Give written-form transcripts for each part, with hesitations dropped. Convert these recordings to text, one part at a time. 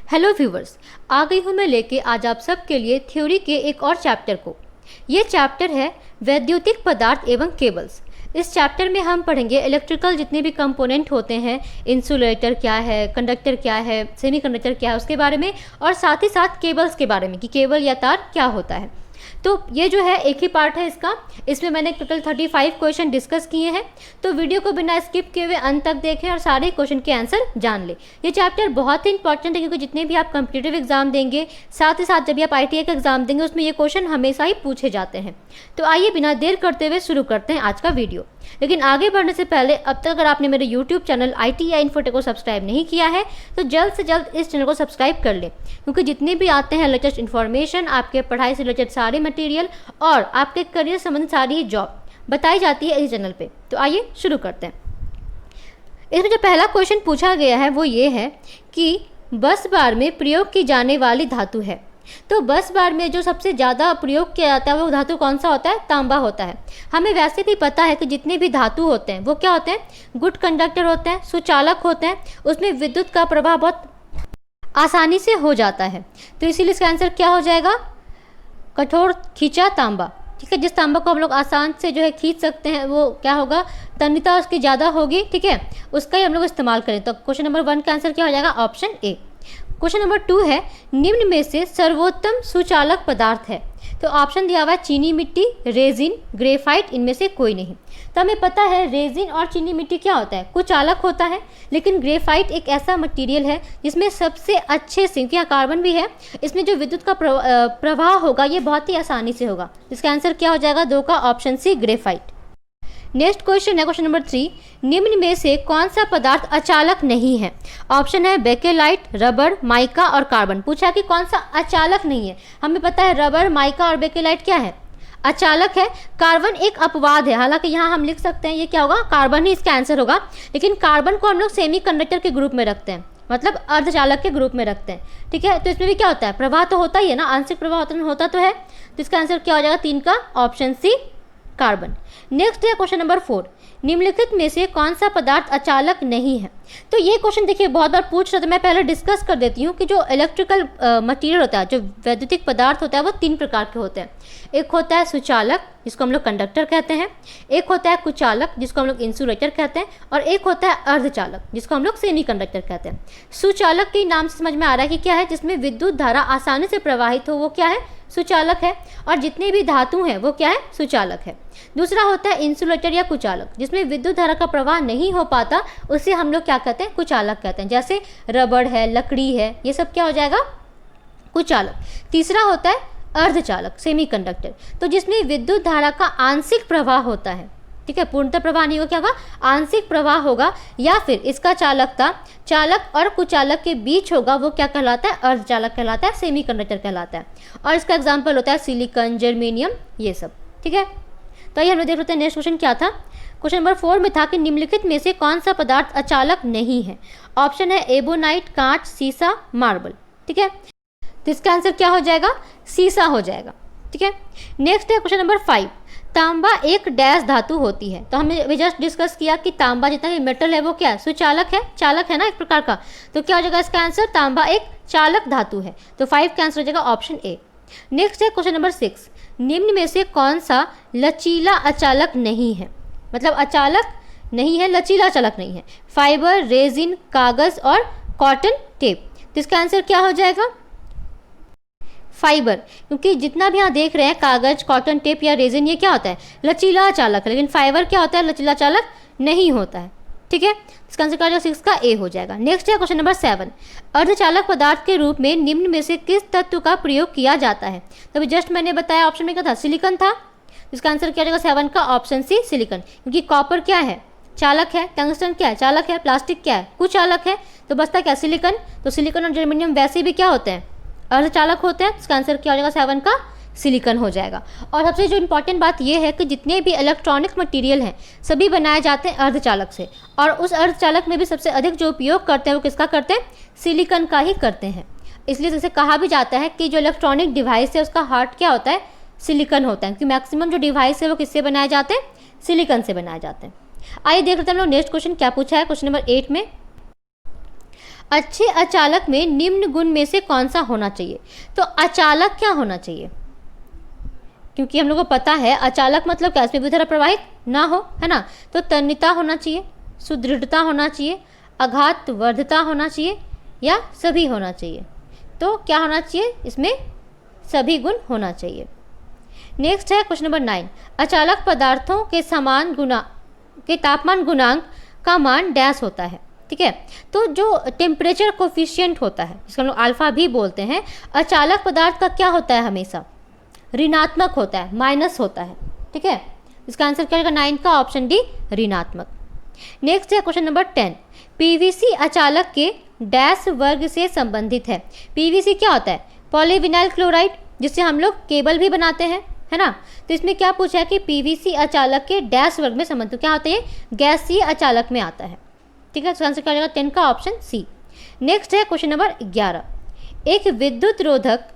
Hello viewers, आ गई हूँ मैं लेके आज आप सबके लिए थ्योरी के एक और चैप्टर को। ये चैप्टर है वैद्युतिक पदार्थ एवं केबल्स। इस चैप्टर में हम पढ़ेंगे इलेक्ट्रिकल जितने भी कंपोनेंट होते हैं, इंसुलेटर क्या है, कंडक्टर क्या है, सेमीकंडक्टर क्या है, उसके बारे में, और साथ ही साथ केबल्स के बारे में कि केबल या तार क्या होता है। तो ये जो है एक ही पार्ट है इसका। इसमें मैंने टोटल 35 क्वेश्चन डिस्कस किए हैं, तो वीडियो को बिना स्किप किए हुए अंत तक देखें और सारे क्वेश्चन के आंसर जान लें। ये चैप्टर बहुत ही इंपॉर्टेंट है क्योंकि जितने भी आप कॉम्पिटिटिव एग्जाम देंगे, साथ ही साथ जब भी आप ITI का एग्जाम देंगे, उसमें ये क्वेश्चन हमेशा ही पूछे जाते हैं। तो आइए बिना देर करते हुए शुरू करते हैं आज का वीडियो। लेकिन आगे बढ़ने से पहले अब तक अगर आपने मेरे YouTube चैनल ITI इन्फोटेक को सब्सक्राइब नहीं किया है तो जल्द से जल्द इस चैनल को सब्सक्राइब कर लें, क्योंकि जितने भी आते हैं लेटेस्ट इन्फॉर्मेशन, आपके पढ़ाई से रिलेटेड सारे मटेरियल और आपके करियर संबंधित सारी जॉब बताई जाती है इस चैनल पे। तो आइए शुरू करते हैं। इसमें जो पहला क्वेश्चन पूछा गया है वो ये है कि बस बार में प्रयोग की जाने वाली धातु है। तो बस बार में जो सबसे ज़्यादा प्रयोग किया जाता है वो धातु कौन सा होता है? तांबा होता है। हमें वैसे भी पता है कि जितने भी धातु होते हैं वो क्या होते हैं? गुड कंडक्टर होते हैं, सुचालक होते हैं, उसमें विद्युत का प्रवाह बहुत आसानी से हो जाता है। तो इसीलिए इसका आंसर क्या हो जाएगा? कठोर खींचा तांबा। ठीक है, जिस तांबा को हम लोग आसान से जो है खींच सकते हैं वो क्या होगा? तन्यता उसकी ज़्यादा होगी। ठीक है, उसका ही हम लोग इस्तेमाल करें। तो क्वेश्चन नंबर 1 का आंसर क्या हो जाएगा? Option A. क्वेश्चन नंबर 2 है, निम्न में से सर्वोत्तम सुचालक पदार्थ है। तो ऑप्शन दिया हुआ है चीनी मिट्टी, रेजिन, ग्रेफाइट, इनमें से कोई नहीं। तो हमें पता है रेजिन और चीनी मिट्टी क्या होता है? कुचालक होता है। लेकिन ग्रेफाइट एक ऐसा मटेरियल है जिसमें सबसे अच्छे से, यहाँ कार्बन भी है, इसमें जो विद्युत का प्रवाह होगा ये बहुत ही आसानी से होगा। इसका आंसर क्या हो जाएगा? 2 का option C, graphite. Next question है क्वेश्चन नंबर 3, निम्न में से कौन सा पदार्थ अचालक नहीं है? ऑप्शन है बेकेलाइट, रबर, माइका और कार्बन। पूछा कि कौन सा अचालक नहीं है। हमें पता है रबर, माइका और बेकेलाइट क्या है? अचालक है। कार्बन एक अपवाद है, हालांकि यहाँ हम लिख सकते हैं ये क्या होगा? कार्बन ही इसका आंसर होगा। लेकिन कार्बन को हम लोग सेमी कंडक्टर के ग्रुप में रखते हैं, मतलब अर्धचालक के ग्रुप में रखते हैं। ठीक है, तो इसमें भी क्या होता है? प्रवाह तो होता ही है ना, आंशिक प्रवाह होता तो है। तो इसका आंसर क्या हो जाएगा? 3 का ऑप्शन सी, कार्बन। नेक्स्ट है क्वेश्चन नंबर 4, निम्नलिखित में से कौन सा पदार्थ अचालक नहीं है? तो ये क्वेश्चन देखिए बहुत बार पूछ रहे थे, मैं पहले डिस्कस कर देती हूँ कि जो इलेक्ट्रिकल मटेरियल होता है, जो वैद्युतिक पदार्थ होता है, वो 3 प्रकार के होते हैं। एक होता है सुचालक, जिसको हम लोग कंडक्टर कहते हैं, एक होता है कुचालक, जिसको हम लोग इंसुलेटर कहते हैं, और एक होता है अर्धचालक, जिसको हम लोग सेमी कंडक्टर कहते हैं। सुचालक के नाम से समझ में आ रहा है कि क्या है? जिसमें विद्युत धारा आसानी से प्रवाहित हो, वो क्या है? सुचालक है। और जितने भी धातु हैं वो क्या है? सुचालक है। दूसरा होता है इंसुलेटर या कुचालक, जिसमें विद्युत धारा का प्रवाह नहीं हो पाता, उसे हम लोग क्या कहते हैं? कुचालक कहते हैं। जैसे रबड़ है, लकड़ी है, ये सब क्या हो जाएगा? कुचालक। तीसरा होता है अर्धचालक, सेमी कंडक्टर, तो जिसमें विद्युत धारा का आंशिक प्रवाह होता है। ठीक है, पूर्णतः प्रवाह नहीं होगा, क्या होगा? आंशिक प्रवाह होगा, या फिर इसका चालकता चालक और कुचालक के बीच होगा, वो क्या कहलाता है? अर्धचालक कहलाता है, सेमी कंडक्टर कहलाता है। और इसका एग्जाम्पल होता है सिलिकॉन, जर्मेनियम, ये सब। ठीक है, तो आइए हम लोग देख लेते हैं नेक्स्ट क्वेश्चन क्या था। क्वेश्चन नंबर 4 में था कि निम्नलिखित में से कौन सा पदार्थ अचालक नहीं है? ऑप्शन है एबोनाइट, कांच, सीसा, मार्बल। ठीक है, तो इसका आंसर क्या हो जाएगा? सीसा हो जाएगा। ठीक है, नेक्स्ट है क्वेश्चन नंबर 5, तांबा एक डैश धातु होती है। तो हमने अभी जस्ट डिस्कस किया कि तांबा जितना भी मेटल है वो क्या है? सुचालक है, चालक है ना एक प्रकार का। तो क्या हो जाएगा इसका आंसर? तांबा एक चालक धातु है। तो 5 का आंसर हो जाएगा ऑप्शन ए। नेक्स्ट है क्वेश्चन नंबर 6, निम्न में से कौन सा लचीला अचालक नहीं है? मतलब अचालक नहीं है, लचीला अचालक नहीं है। फाइबर, रेजिन, कागज और कॉटन टेप। तो इसका आंसर क्या हो जाएगा? फाइबर, क्योंकि जितना भी यहाँ देख रहे हैं कागज, कॉटन टेप या रेजिन, ये क्या होता है? लचीला चालक है। लेकिन फाइबर क्या होता है? लचीला चालक नहीं होता है। ठीक है, इसका आंसर क्या हो जाएगा? 6 का ए हो जाएगा। नेक्स्ट है क्वेश्चन नंबर 7, अर्धचालक पदार्थ के रूप में निम्न में से किस तत्व का प्रयोग किया जाता है? तो अभी जस्ट मैंने बताया ऑप्शन में क्या था? सिलिकॉन था। इसका आंसर क्या हो जाएगा? 7 का ऑप्शन सी, सिलिकॉन। क्योंकि कॉपर क्या है? चालक है। टंगस्टन क्या है? चालक है। प्लास्टिक क्या है? कुचालक है। तो बचता क्या? सिलिकॉन। तो सिलिकॉन और जर्मेनियम वैसे भी क्या होते हैं? अर्धचालक होते हैं। इसका आंसर क्या हो जाएगा? 7 का सिलिकॉन हो जाएगा। और सबसे जो इंपॉर्टेंट बात यह है कि जितने भी इलेक्ट्रॉनिक मटेरियल हैं सभी बनाए जाते हैं अर्धचालक से, और उस अर्धचालक में भी सबसे अधिक जो उपयोग करते हैं वो किसका करते हैं? सिलिकॉन का ही करते हैं। इसलिए जैसे कहा भी जाता है कि जो इलेक्ट्रॉनिक डिवाइस है उसका हार्ट क्या होता है? सिलिकॉन होता है, क्योंकि मैक्सिमम जो डिवाइस है वो किससे बनाए जाते हैं? सिलिकॉन से बनाए जाते हैं। आइए देख लेते हैं हम लोग नेक्स्ट क्वेश्चन क्या पूछा है क्वेश्चन नंबर 8 में। अच्छे अचालक में निम्न गुण में से कौन सा होना चाहिए? तो अचालक क्या होना चाहिए? क्योंकि हम लोग को पता है अचालक मतलब क्या, इसमें विद्युत धारा प्रवाहित ना हो, है ना। तो तन्यता होना चाहिए, सुदृढ़ता होना चाहिए, आघातवर्धता होना चाहिए, या सभी होना चाहिए? तो क्या होना चाहिए इसमें? सभी गुण होना चाहिए। नेक्स्ट है क्वेश्चन नंबर 9, अचालक पदार्थों के समान गुना के तापमान गुणांक का मान डैश होता है। ठीक है, तो जो टेम्परेचर कोफिशिएंट होता है, जिसको हम लोग अल्फा भी बोलते हैं, अचालक पदार्थ का क्या होता है? हमेशा ऋणात्मक होता है, माइनस होता है। ठीक है, इसका आंसर क्या होगा? 9 का ऑप्शन डी, ऋणात्मक। नेक्स्ट है क्वेश्चन नंबर 10, पीवीसी अचालक के डैश वर्ग से संबंधित है। पीवीसी क्या होता है? पॉलीविनाइल क्लोराइड, जिससे हम लोग केबल भी बनाते हैं, है ना। तो इसमें क्या पूछा है कि पीवीसी अचालक के डैश वर्ग में संबंधित, तो क्या होता है? गैसीय अचालक में आता है। ठीक है, तो आंसर क्या हो जाएगा? 10 का ऑप्शन सी। नेक्स्ट है क्वेश्चन नंबर 11, एक विद्युत रोधक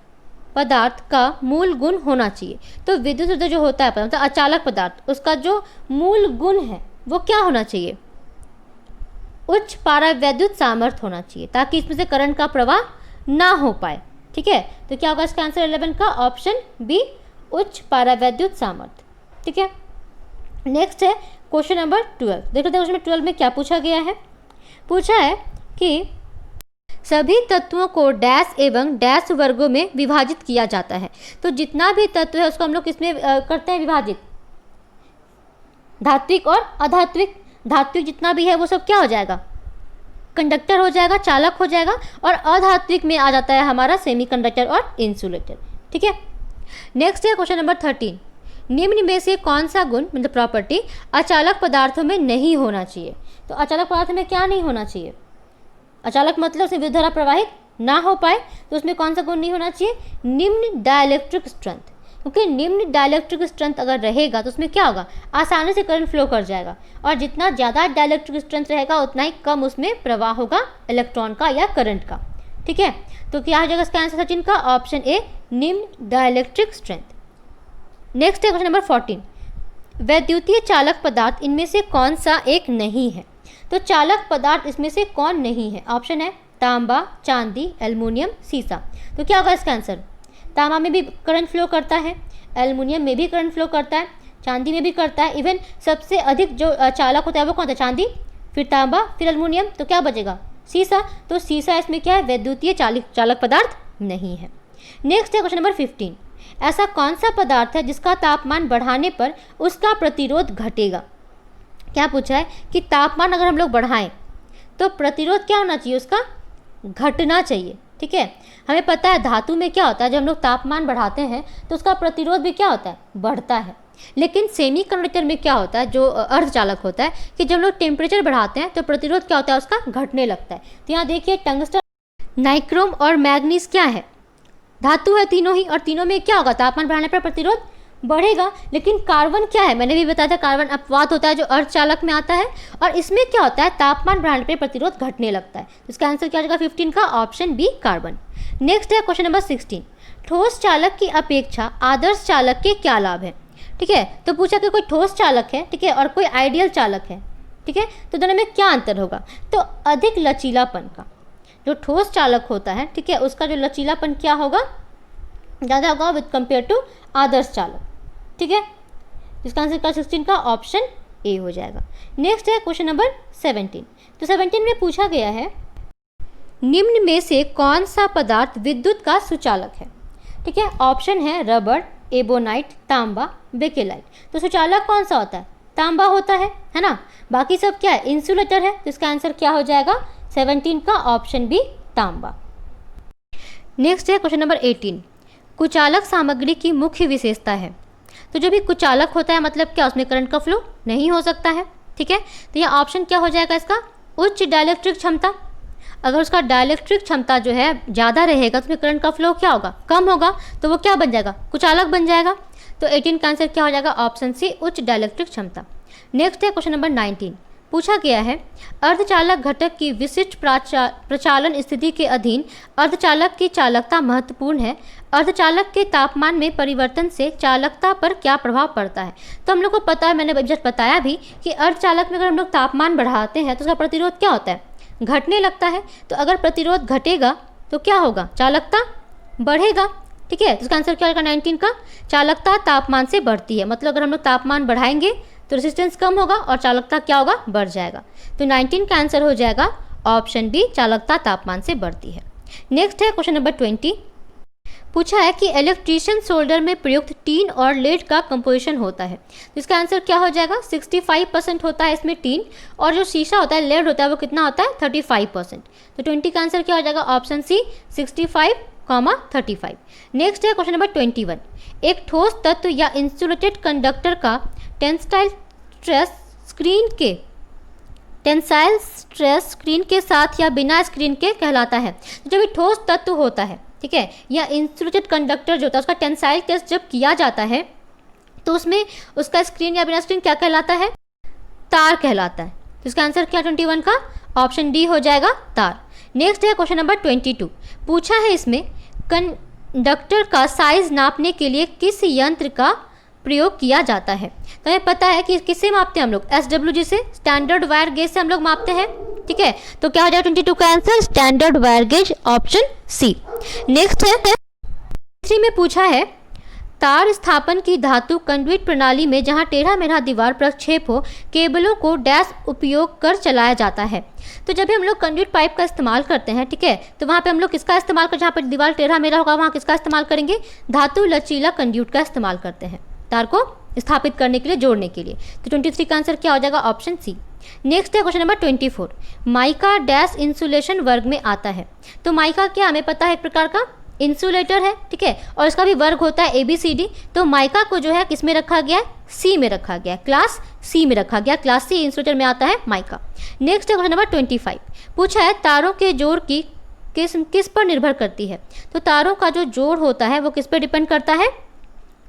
पदार्थ का मूल गुण होना चाहिए। तो विद्युत रोधक जो होता है मतलब अचालक पदार्थ, उसका जो मूल गुण है वो क्या होना चाहिए? उच्च पारावैद्युत सामर्थ्य होना चाहिए, ताकि इसमें से करंट का प्रवाह ना हो पाए। ठीक है, तो क्या होगा इसका आंसर? 11 का ऑप्शन बी, उच्च पारावैद्युत सामर्थ्य। ठीक है, नेक्स्ट है क्वेश्चन नंबर 12। देखो क्वेश्चन नंबर 12 में क्या पूछा गया है? पूछा है कि सभी तत्वों को डैश एवं डैश वर्गों में विभाजित किया जाता है। तो जितना भी तत्व है उसको हम लोग किसमें करते हैं विभाजित? धात्विक और अधात्विक। धात्विक जितना भी है वो सब क्या हो जाएगा? कंडक्टर हो जाएगा, चालक हो जाएगा, और अधात्विक में आ जाता है हमारा सेमीकंडक्टर और इंसुलेटर। ठीक है, नेक्स्ट है क्वेश्चन नंबर 13, निम्न में से कौन सा गुण मतलब प्रॉपर्टी अचालक पदार्थों में नहीं होना चाहिए? तो अचालक पदार्थ में क्या नहीं होना चाहिए? अचालक मतलब उसमें विद्युत धारा प्रवाहित ना हो पाए, तो उसमें कौन सा गुण नहीं होना चाहिए? निम्न डाइलेक्ट्रिक स्ट्रेंथ। क्योंकि निम्न डाइलेक्ट्रिक स्ट्रेंथ अगर रहेगा तो उसमें क्या होगा? आसानी से करंट फ्लो कर जाएगा, और जितना ज़्यादा डाइलेक्ट्रिक स्ट्रेंथ रहेगा उतना ही कम उसमें प्रवाह होगा इलेक्ट्रॉन का या करंट का। ठीक है, तो क्या हो जाएगा इसका आंसर सचिन का? ऑप्शन ए, निम्न डाइलेक्ट्रिक स्ट्रेंथ। नेक्स्ट है क्वेश्चन नंबर 14, वैद्युतीय चालक पदार्थ इनमें से कौन सा एक नहीं है? तो चालक पदार्थ इसमें से कौन नहीं है? ऑप्शन है तांबा, चांदी, एल्युमिनियम, सीसा। तो क्या होगा इसका आंसर? तांबा में भी करंट फ्लो करता है, एल्युमिनियम में भी करंट फ्लो करता है, चांदी में भी करता है। इवन सबसे अधिक जो चालक होता है वो कौन होता है? चांदी, फिर तांबा, फिर एल्युमिनियम। तो क्या बचेगा? सीसा। तो सीसा इसमें क्या है? वैद्युतीय चालक पदार्थ नहीं है। नेक्स्ट है क्वेश्चन नंबर 15, ऐसा कौन सा पदार्थ है जिसका तापमान बढ़ाने पर उसका प्रतिरोध घटेगा? क्या पूछा है कि तापमान अगर हम लोग बढ़ाएं तो प्रतिरोध क्या होना चाहिए? उसका घटना चाहिए। ठीक है, हमें पता है धातु में क्या होता है, जब हम लोग तापमान बढ़ाते हैं तो उसका प्रतिरोध भी क्या होता है? बढ़ता है। लेकिन सेमी कंडक्टर में क्या होता है, जो अर्धचालक होता है, कि जब हम लोग टेम्परेचर बढ़ाते हैं तो प्रतिरोध क्या होता है? उसका घटने लगता है। तो यहाँ देखिए टंगस्टन, नाइक्रोम और मैग्नीज क्या है? धातु है तीनों ही, और तीनों में क्या होगा? तापमान बढ़ाने पर प्रतिरोध बढ़ेगा। लेकिन कार्बन क्या है? मैंने भी बताया था कार्बन अपवाद होता है जो अर्धचालक में आता है, और इसमें क्या होता है? तापमान बढ़ाने पर प्रतिरोध घटने लगता है। इसका आंसर क्या होगा? 15 का ऑप्शन बी, कार्बन। नेक्स्ट है क्वेश्चन नंबर 16, ठोस चालक की अपेक्षा आदर्श चालक के क्या लाभ है? ठीक है, तो पूछा कि कोई ठोस चालक है, ठीक है, और कोई आइडियल चालक है। ठीक है, तो दोनों में क्या अंतर होगा? तो अधिक लचीलापन का। जो ठोस चालक होता है, ठीक है, उसका जो लचीलापन क्या होगा? ज़्यादा होगा विद कंपेयर टू आदर्श चालक। ठीक है, इसका आंसर का 16 का ऑप्शन ए हो जाएगा। नेक्स्ट है क्वेश्चन नंबर 17। तो 17 में पूछा गया है निम्न में से कौन सा पदार्थ विद्युत का सुचालक है? ठीक है, ऑप्शन है रबर, एबोनाइट, तांबा, बेकेलाइट। तो सुचालक कौन सा होता है? तांबा होता है ना। बाकी सब क्या है? इंसुलेटर है। तो इसका आंसर क्या हो जाएगा? 17 का ऑप्शन बी, तांबा। नेक्स्ट है क्वेश्चन नंबर 18, कुचालक सामग्री की मुख्य विशेषता है। तो जो भी कुचालक होता है मतलब क्या? उसमें करंट का फ्लो नहीं हो सकता है। ठीक है, तो यह ऑप्शन क्या हो जाएगा इसका? उच्च डाइलेक्ट्रिक क्षमता। अगर उसका डाइलेक्ट्रिक क्षमता जो है ज़्यादा रहेगा तो उसमें करंट का फ्लो क्या होगा? कम होगा। तो वो क्या बन जाएगा? कुचालक बन जाएगा। तो 18 का आंसर क्या हो जाएगा? ऑप्शन सी, उच्च डाइलेक्ट्रिक क्षमता। नेक्स्ट है क्वेश्चन नंबर 19, पूछा गया है अर्धचालक घटक की विशिष्ट प्रचालन स्थिति के अधीन अर्धचालक की चालकता महत्वपूर्ण है। अर्धचालक के तापमान में परिवर्तन से चालकता पर क्या प्रभाव पड़ता है? तो हम लोग को पता है, मैंने जस्ट बताया भी कि अर्धचालक में अगर हम लोग तापमान बढ़ाते हैं तो उसका प्रतिरोध क्या होता है? घटने लगता है। तो अगर प्रतिरोध घटेगा तो क्या होगा, चालकता बढ़ेगा। ठीक है, तो इसका आंसर क्या होगा 19 का, चालकता तापमान से बढ़ती है। मतलब अगर हम लोग तापमान बढ़ाएंगे तो रेजिस्टेंस कम होगा और चालकता क्या होगा, बढ़ जाएगा। तो 19 का आंसर हो जाएगा ऑप्शन बी, चालकता तापमान से बढ़ती है। नेक्स्ट है क्वेश्चन नंबर 20। पूछा है कि इलेक्ट्रीशियन सोल्डर में प्रयुक्त टीन और लेड का कंपोजिशन होता है। तो इसका आंसर क्या हो जाएगा, 65% होता है इसमें टीन, और जो शीशा होता है लेड होता है वो कितना होता है 35%। तो 20 का आंसर क्या हो जाएगा, ऑप्शन सी 65,35। नेक्स्ट है क्वेश्चन नंबर 21। एक ठोस तत्व या इंसुलेटेड कंडक्टर का टेंसाइल स्ट्रेस स्क्रीन के साथ या बिना स्क्रीन के कहलाता है। जब ये ठोस तत्व होता है, ठीक है, या इंसुलेटेड कंडक्टर जो होता है उसका टेंसाइल टेस्ट जब किया जाता है तो उसमें उसका स्क्रीन या बिना स्क्रीन क्या कहलाता है, तार कहलाता है। तो इसका आंसर क्या 21 का, ऑप्शन डी हो जाएगा, तार। नेक्स्ट है क्वेश्चन नंबर 22। पूछा है इसमें कंडक्टर का साइज नापने के लिए किस यंत्र का प्रयोग किया जाता है। तो हमें पता है कि किससे मापते हैं हम लोग, SWG से, स्टैंडर्ड वायर गेज से हम लोग मापते हैं। ठीक है, तो क्या हो जाएगा 22 का answer, standard wire gauge, option C. Next है 3 में पूछा है तार स्थापन की धातु कंडुइट प्रणाली में जहां टेढ़ा मेढ़ा दीवार प्रक्षेप हो, केबलों को डैश उपयोग कर चलाया जाता है। तो जब भी हम लोग कंडुइट पाइप का इस्तेमाल करते हैं, ठीक है, तो वहाँ पे हम लोग किसका इस्तेमाल कर, जहाँ पर दीवार टेढ़ा मेढ़ा होगा वहाँ किसका इस्तेमाल करेंगे, धातु लचीला कंडुइट का इस्तेमाल करते हैं तार को स्थापित करने के लिए, जोड़ने के लिए। तो 23 का आंसर क्या हो जाएगा, ऑप्शन सी। नेक्स्ट है question number 24। Mica dash insulation वर्ग में आता है। तो माइका क्या हमें पता है एक प्रकार का इंसुलेटर है, ठीक है, और इसका भी वर्ग होता है ABCD। तो माइका को जो है किस में रखा गया है, सी में रखा गया, क्लास सी में रखा गया, क्लास सी इंसुलेटर में आता है माइका। नेक्स्ट है क्वेश्चन नंबर 25। पूछा है तारों के जोड़ की किस पर निर्भर करती है। तो तारों का जो जोड़ होता है वो किस पर डिपेंड करता है,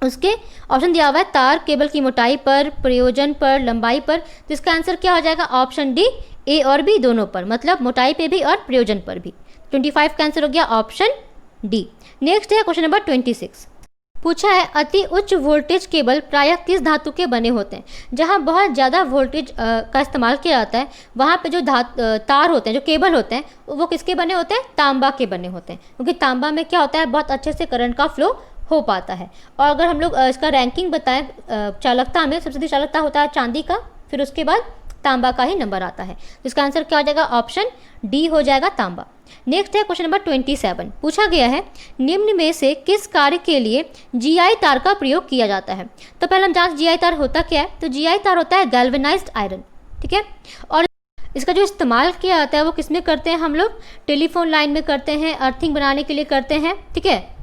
उसके ऑप्शन दिया हुआ है, तार केबल की मोटाई पर, प्रयोजन पर, लंबाई पर। तो इसका आंसर क्या हो जाएगा, ऑप्शन डी, ए और बी दोनों पर, मतलब मोटाई पे भी और प्रयोजन पर भी। 25 का आंसर हो गया ऑप्शन डी। नेक्स्ट है क्वेश्चन नंबर 26। पूछा है अति उच्च वोल्टेज केबल प्रायः किस धातु के बने होते हैं। जहां बहुत ज़्यादा वोल्टेज का इस्तेमाल किया जाता है वहां पे जो तार होते हैं, जो केबल होते हैं, वो किसके बने होते हैं, तांबा के बने होते हैं। क्योंकि तांबा में क्या होता है, बहुत अच्छे से करंट का फ्लो हो पाता है। और अगर हम लोग इसका रैंकिंग बताएं चालकता में, सबसे अधिक चालकता होता है चांदी का, फिर उसके बाद तांबा का ही नंबर आता है। तो इसका आंसर क्या हो जाएगा, ऑप्शन डी हो जाएगा, तांबा। नेक्स्ट है क्वेश्चन नंबर 27। पूछा गया है निम्न में से किस कार्य के लिए GI तार का प्रयोग किया जाता है। तो पहले हम जांच GI तार होता क्या है। तो GI तार होता है गैल्वेनाइज्ड आयरन, ठीक है, और इसका जो इस्तेमाल किया जाता है वो किस में करते हैं हम लोग, टेलीफोन लाइन में करते हैं, अर्थिंग बनाने के लिए करते हैं। ठीक है,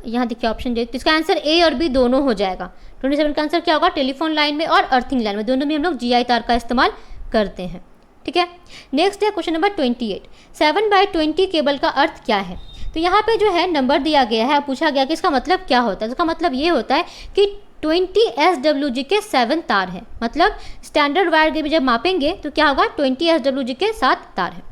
यहाँ देखिए ऑप्शन दे, तो इसका आंसर ए और बी दोनों हो जाएगा। 27 का आंसर क्या होगा, टेलीफोन लाइन में और अर्थिंग लाइन में, दोनों में हम लोग GI तार का इस्तेमाल करते हैं। ठीक है, नेक्स्ट है क्वेश्चन नंबर 28। 7/20 केबल का अर्थ क्या है। तो यहाँ पे जो है नंबर दिया गया है, पूछा गया कि इसका मतलब क्या होता है। इसका मतलब ये होता है कि 20 SWG के 7 तार हैं, मतलब स्टैंडर्ड वायर गेज जब मापेंगे तो क्या होगा, 20 SWG के 7 तार हैं।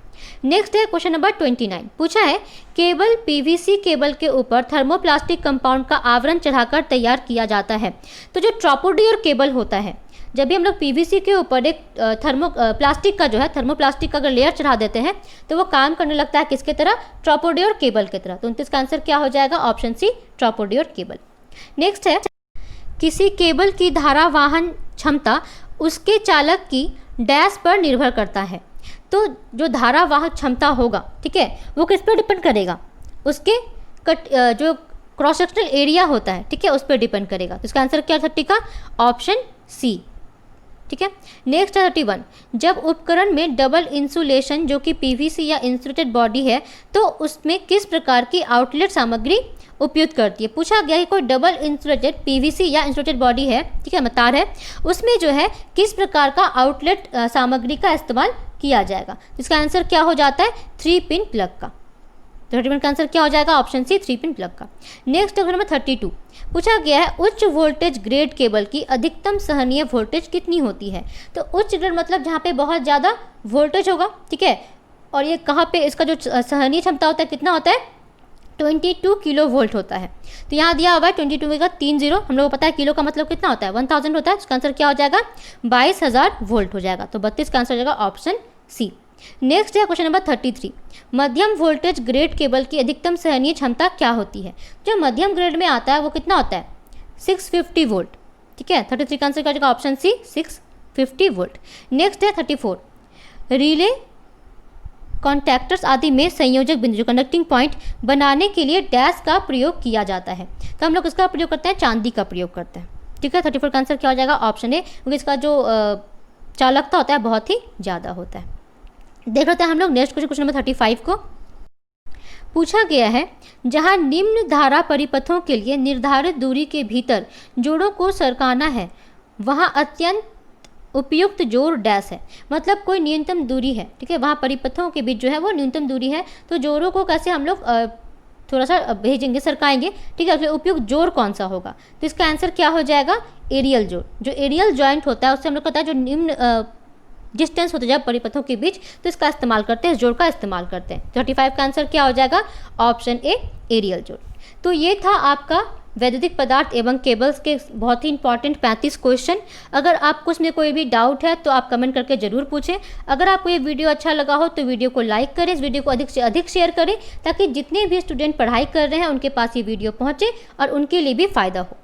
नेक्स्ट है क्वेश्चन नंबर 29। पूछा है केबल PVC केबल के ऊपर थर्मोप्लास्टिक कंपाउंड का आवरण चढ़ाकर तैयार किया जाता है। तो जो ट्रोपोडियर केबल होता है, जब भी हम लोग PVC के ऊपर एक प्लास्टिक का जो है थर्मोप्लास्टिक का अगर लेयर चढ़ा देते हैं तो वो काम करने लगता है किसके तरह, ट्रोपोडियर केबल की तरह। तो 29 का आंसर क्या हो जाएगा, ऑप्शन सी, ट्रोपोडियर केबल। नेक्स्ट है किसी केबल की धारावाहन क्षमता उसके चालक की डैश पर निर्भर करता है। तो जो धारावाहक क्षमता होगा, ठीक है, वो किस पर डिपेंड करेगा, उसके जो क्रॉस सेक्शनल एरिया होता है, ठीक है, उस पर डिपेंड करेगा। तो इसका आंसर क्या 30 का, ऑप्शन सी। ठीक है, नेक्स्ट है 31। जब उपकरण में डबल इंसुलेशन जो कि PVC या इंसुलेटेड बॉडी है तो उसमें किस प्रकार की आउटलेट सामग्री उपयुक्त करती है। पूछा गया है कोई डबल इंसुलेटेड PVC या इंसुलेटेड बॉडी है, ठीक है, तार है, उसमें जो है किस प्रकार का आउटलेट सामग्री का इस्तेमाल किया जाएगा। इसका आंसर क्या हो जाता है, 3 पिन प्लग का। तो 31 का आंसर क्या हो जाएगा, ऑप्शन सी, 3 पिन प्लग का। Next question number 32। पूछा गया है उच्च वोल्टेज ग्रेड केबल की अधिकतम सहनीय वोल्टेज कितनी होती है। तो उच्च ग्रेड मतलब जहाँ पे बहुत ज़्यादा वोल्टेज होगा, ठीक है, और ये कहाँ पे इसका जो सहनीय क्षमता होता है कितना होता है, 22 किलो वोल्ट होता है। तो यहाँ दिया हुआ है 22 का 3 0, हम लोग को पता है किलो का मतलब कितना होता है, 1000 होता है। इसका आंसर क्या हो जाएगा, 22,000 वोल्ट हो जाएगा। तो 32 का आंसर हो जाएगा ऑप्शन सी। नेक्स्ट है क्वेश्चन नंबर 33, मध्यम वोल्टेज ग्रेड केबल की अधिकतम सहनीय क्षमता क्या होती है? जो मध्यम ग्रेड में आता है वो कितना होता है? 650 वोल्ट। ठीक है, 33 का आंसर क्या हो जाएगा? ऑप्शन सी 650 वोल्ट। नेक्स्ट है 34, रिले कॉन्टैक्टर्स आदि में संयोजक बिंदु जो कनेक्टिंग पॉइंट बनाने के लिए डैश का प्रयोग किया जाता है, तो हम लोग इसका प्रयोग करते हैं, चांदी का प्रयोग करते हैं। ठीक है, 34 का आंसर क्या हो जाएगा? ऑप्शन ए, क्योंकि इसका जो चालकता होता है बहुत ही ज़्यादा होता है। देख लेते हैं हम लोग नेक्स्ट क्वेश्चन नंबर 35 को। पूछा गया है, जहां निम्न धारा परिपथों के लिए निर्धारित दूरी के भीतर जोड़ों को सरकाना है वहां अत्यंत उपयुक्त जोड़ डैश है। मतलब कोई न्यूनतम दूरी है, ठीक है, वहाँ परिपथों के बीच जो है वो न्यूनतम दूरी है, तो जोड़ों को कैसे हम लोग थोड़ा सा भेजेंगे, सरकाएंगे। ठीक है, तो उपयुक्त जोड़ कौन सा होगा? तो इसका आंसर क्या हो जाएगा? एरियल जोड़। जो एरियल जॉइंट होता है उससे हम लोग कहता है जो निम्न डिस्टेंस होता है जब परिपथों के बीच, तो इसका इस्तेमाल करते हैं, इस जोड़ का इस्तेमाल करते हैं। 35 का आंसर क्या हो जाएगा? ऑप्शन ए, एरियल जोड़। तो ये था आपका वैद्युतिक पदार्थ एवं केबल्स के बहुत ही इंपॉर्टेंट 35 क्वेश्चन। अगर आपको उसमें कोई भी डाउट है तो आप कमेंट करके ज़रूर पूछें। अगर आपको ये वीडियो अच्छा लगा हो तो वीडियो को लाइक करें, इस वीडियो को अधिक से अधिक शेयर करें, ताकि जितने भी स्टूडेंट पढ़ाई कर रहे हैं उनके पास ये वीडियो पहुँचे और उनके लिए भी फ़ायदा हो।